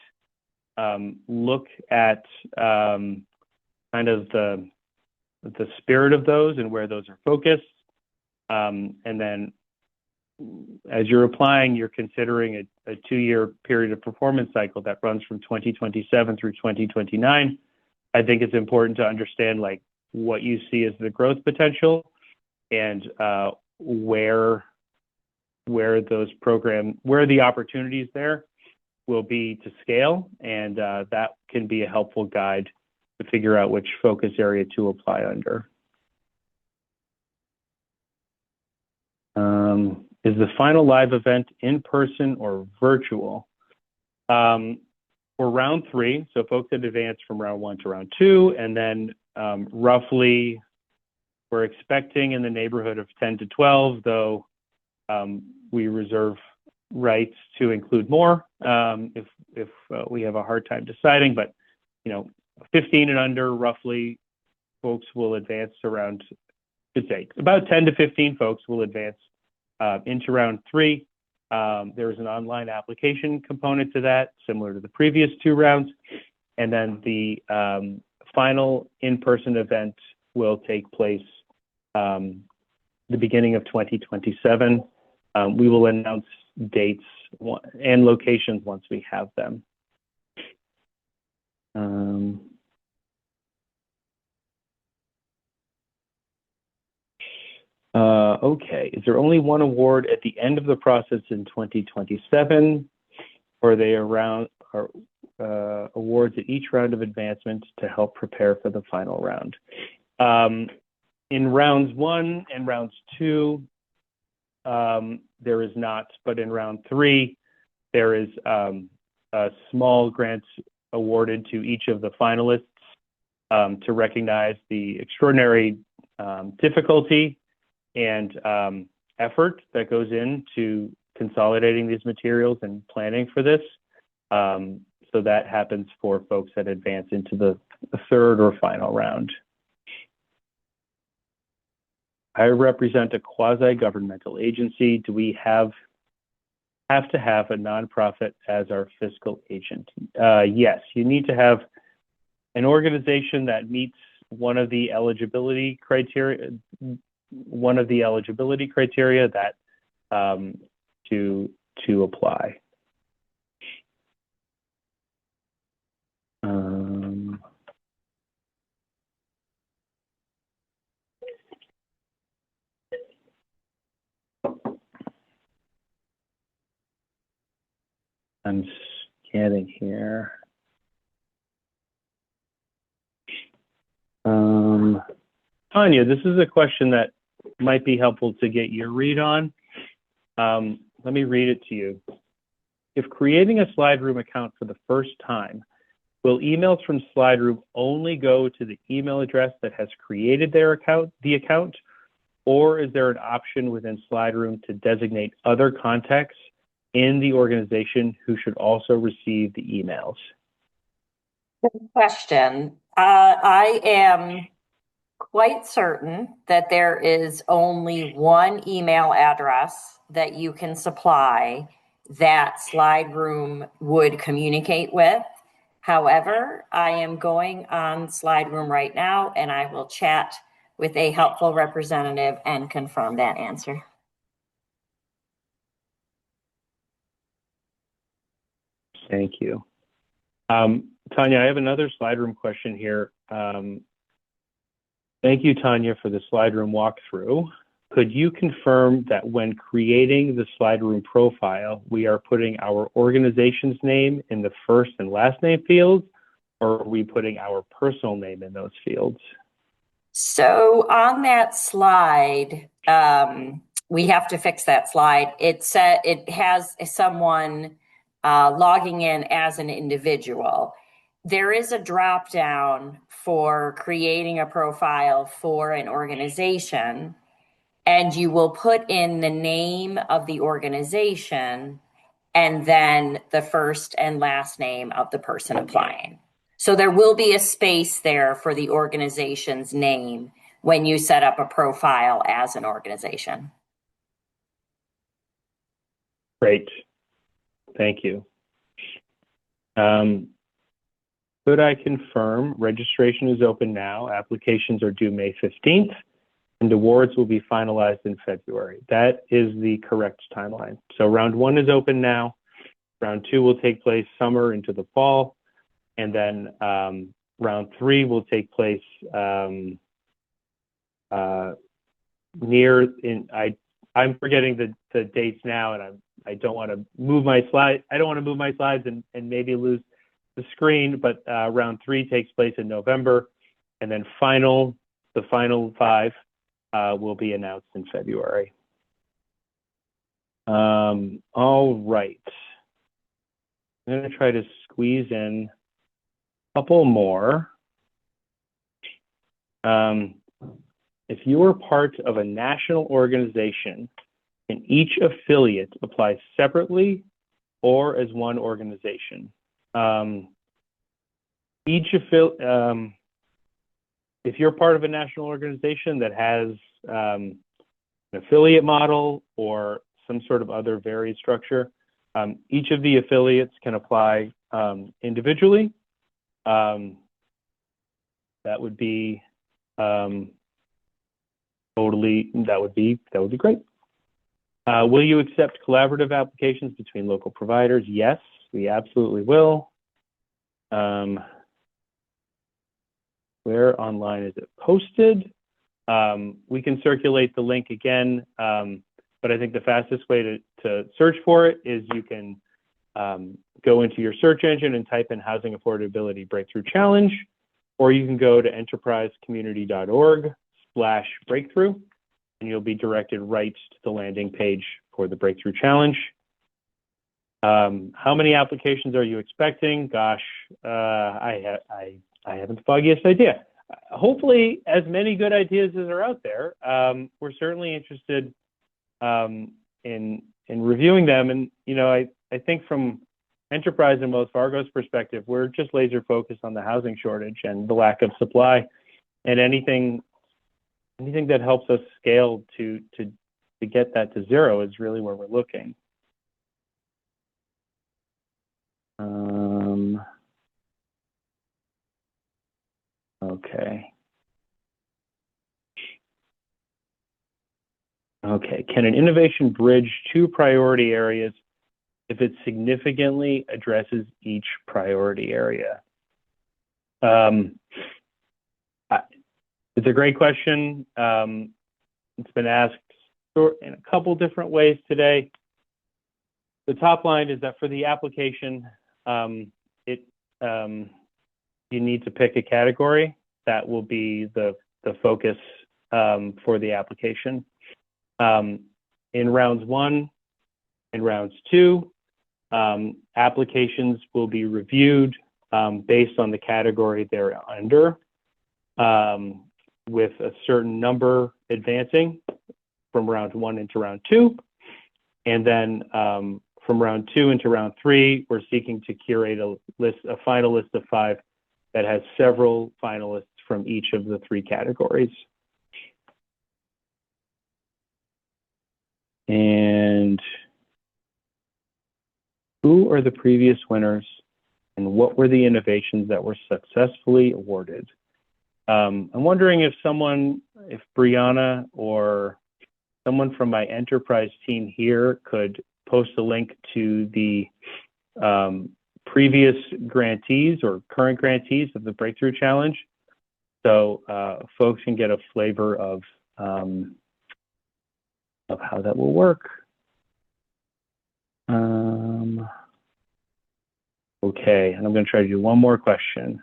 Look at kind of the spirit of those and where those are focused. And then as you're applying, you're considering a 2-year period of performance cycle that runs from 2027 through 2029. I think it's important to understand like what you see as the growth potential and where the opportunities there will be to scale, and that can be a helpful guide to figure out which focus area to apply under. Is the final live event in person or virtual? For round 3, so folks that advance from round 1 to round 2, and then roughly we're expecting in the neighborhood of 10 to 12, though we reserve rights to include more if we have a hard time deciding, but 15 and under roughly folks will advance around, about 10 to 15 folks will advance into round 3. There is an online application component to that, similar to the previous 2 rounds. And then the final in-person event will take place the beginning of 2027. We will announce dates and locations once we have them. Okay, is there only one award at the end of the process in 2027, or are they awards at each round of advancement to help prepare for the final round? In rounds 1 and rounds 2, there is not, but in round 3, there is a small grant awarded to each of the finalists to recognize the extraordinary difficulty and effort that goes into consolidating these materials and planning for this. So that happens for folks that advance into the 3rd or final round. I represent a quasi-governmental agency. Do we have have to have a nonprofit as our fiscal agent? Yes, you need to have an organization that meets one of the eligibility criteria that to apply. I'm scanning here. Tanya, this is a question that might be helpful to get your read on. Let me read it to you. If creating a Slide Room account for the first time, will emails from Slide Room only go to the email address that has created the account, or is there an option within Slide Room to designate other contacts in the organization who should also receive the emails? Good question. I am quite certain that there is only one email address that you can supply that Slide Room would communicate with. However, I am going on Slide Room right now, and I will chat with a helpful representative and confirm that answer. Thank you. Tanya, I have another Slide Room question here. Thank you, Tanya, for the Slide Room walkthrough. Could you confirm that when creating the Slide Room profile, we are putting our organization's name in the first and last name fields, or are we putting our personal name in those fields? So on that slide, we have to fix that slide. It has someone logging in as an individual. There is a drop down for creating a profile for an organization, and you will put in the name of the organization and then the first and last name of the person applying. So there will be a space there for the organization's name when you set up a profile as an organization. Great. Thank you. Could I confirm registration is open now, applications are due May 15th, and awards will be finalized in February? That is the correct timeline. So round 1 is open now, round 2 will take place summer into the fall, and then round 3 will take place I'm forgetting the dates now, and I don't want to move my slide. I don't want to move my slides and maybe lose the screen, but round 3 takes place in November, and then the final 5 will be announced in February. All right. I'm going to try to squeeze in a couple more. If you are part of a national organization, can each affiliate apply separately or as one organization? If you're part of a national organization that has an affiliate model or some sort of other varied structure, each of the affiliates can apply individually. That would be great. Will you accept collaborative applications between local providers? Yes, we absolutely will. Where online is it posted? We can circulate the link again, but I think the fastest way to search for it is you can go into your search engine and type in Housing Affordability Breakthrough Challenge, or you can go to enterprisecommunity.org/breakthrough, and you'll be directed right to the landing page for the Breakthrough Challenge. How many applications are you expecting? Gosh, I haven't the foggiest idea. Hopefully, as many good ideas as are out there. We're certainly interested in reviewing them. And I think from Enterprise and Wells Fargo's perspective, we're just laser focused on the housing shortage and the lack of supply, and anything that helps us scale to get that to zero is really where we're looking. Okay. Okay, can an innovation bridge two priority areas if it significantly addresses each priority area? It's a great question. It's been asked in a couple different ways today. The top line is that for the application, you need to pick a category that will be the focus for the application. In rounds 1 and rounds 2, applications will be reviewed based on the category they're under, with a certain number advancing from round 1 into round 2. And then from round 2 into round 3, we're seeking to curate a final list of 5 that has several finalists from each of the 3 categories. And who are the previous winners and what were the innovations that were successfully awarded? I'm wondering if Brianna or someone from my enterprise team here could post a link to the previous grantees or current grantees of the Breakthrough Challenge, so folks can get a flavor of how that will work. Okay, and I'm going to try to do one more question.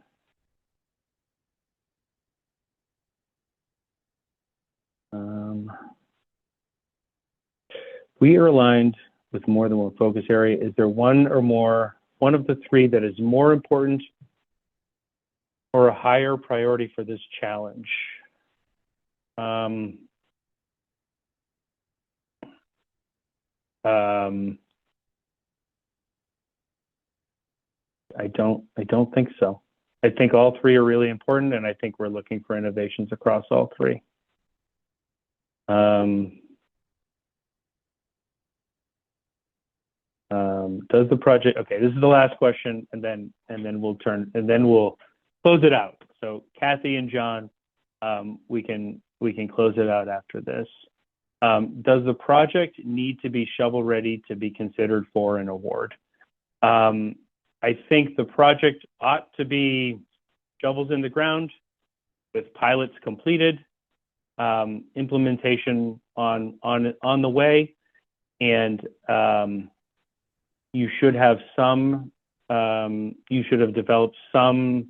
We are aligned with more than one focus area. Is there one of the 3 that is more important or a higher priority for this challenge? I don't think so. I think all 3 are really important, and I think we're looking for innovations across all 3. Does the project, okay, this is the last question, and then we'll close it out. So Kathy and John, we can close it out after this. Does the project need to be shovel ready to be considered for an award? I think the project ought to be shovels in the ground with pilots completed, implementation on the way, and you should have developed some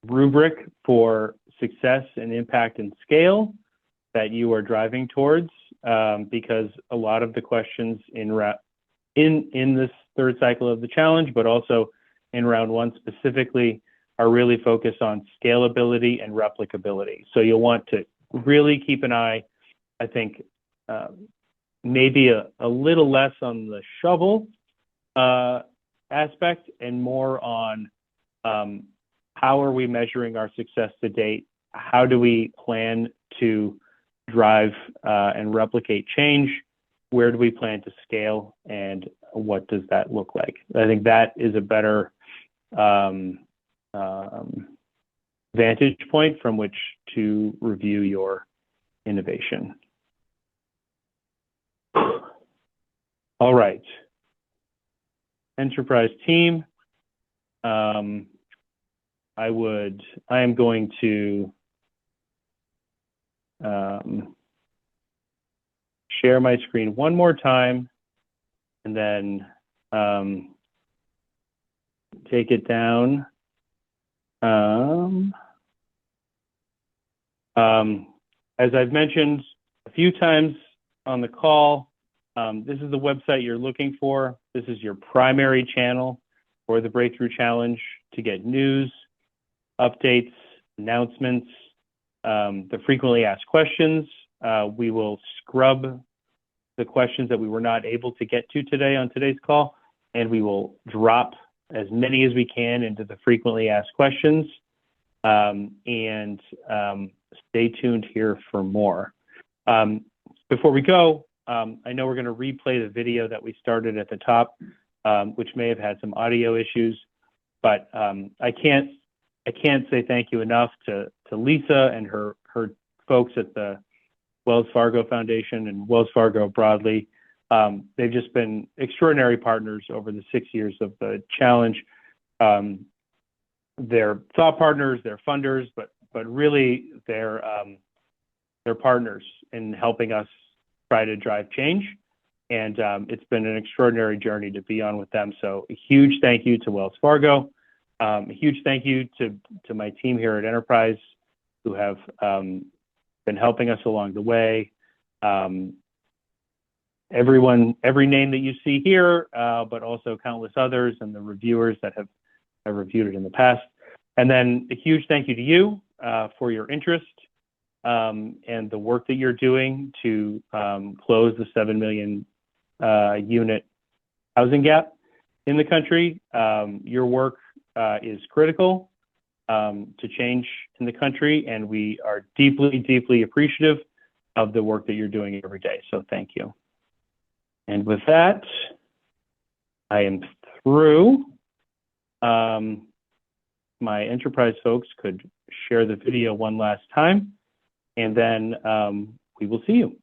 rubric for success and impact and scale that you are driving towards, because a lot of the questions in this 3rd cycle of the challenge, but also in round 1 specifically, are really focused on scalability and replicability. So you'll want to really keep an eye, I think, maybe a little less on the shovel aspect and more on how are we measuring our success to date? How do we plan to drive and replicate change? Where do we plan to scale, and what does that look like? I think that is a better vantage point from which to review your innovation. All right. Enterprise team, I am going to share my screen one more time and then take it down. As I've mentioned a few times on the call, this is the website you're looking for. This is your primary channel for the Breakthrough Challenge to get news, updates, announcements, the frequently asked questions. We will scrub the questions that we were not able to get to today on today's call, and we will drop as many as we can into the frequently asked questions. And stay tuned here for more. Before we go, I know we're going to replay the video that we started at the top, which may have had some audio issues, but I can't I can't say thank you enough to Lisa and her folks at the Wells Fargo Foundation and Wells Fargo broadly. They've just been extraordinary partners over the 6 years of the challenge. They're thought partners, they're funders, but really they're partners in helping us try to drive change. And it's been an extraordinary journey to be on with them. So a huge thank you to Wells Fargo. A huge thank you to my team here at Enterprise who have been helping us along the way. Every name that you see here, but also countless others and the reviewers that have reviewed it in the past. And then a huge thank you to you for your interest and the work that you're doing to close the 7 million unit housing gap in the country. Your work is critical to change in the country, and we are deeply, deeply appreciative of the work that you're doing every day. So thank you. And with that, I am through. My Enterprise folks could share the video one last time, and then we will see you.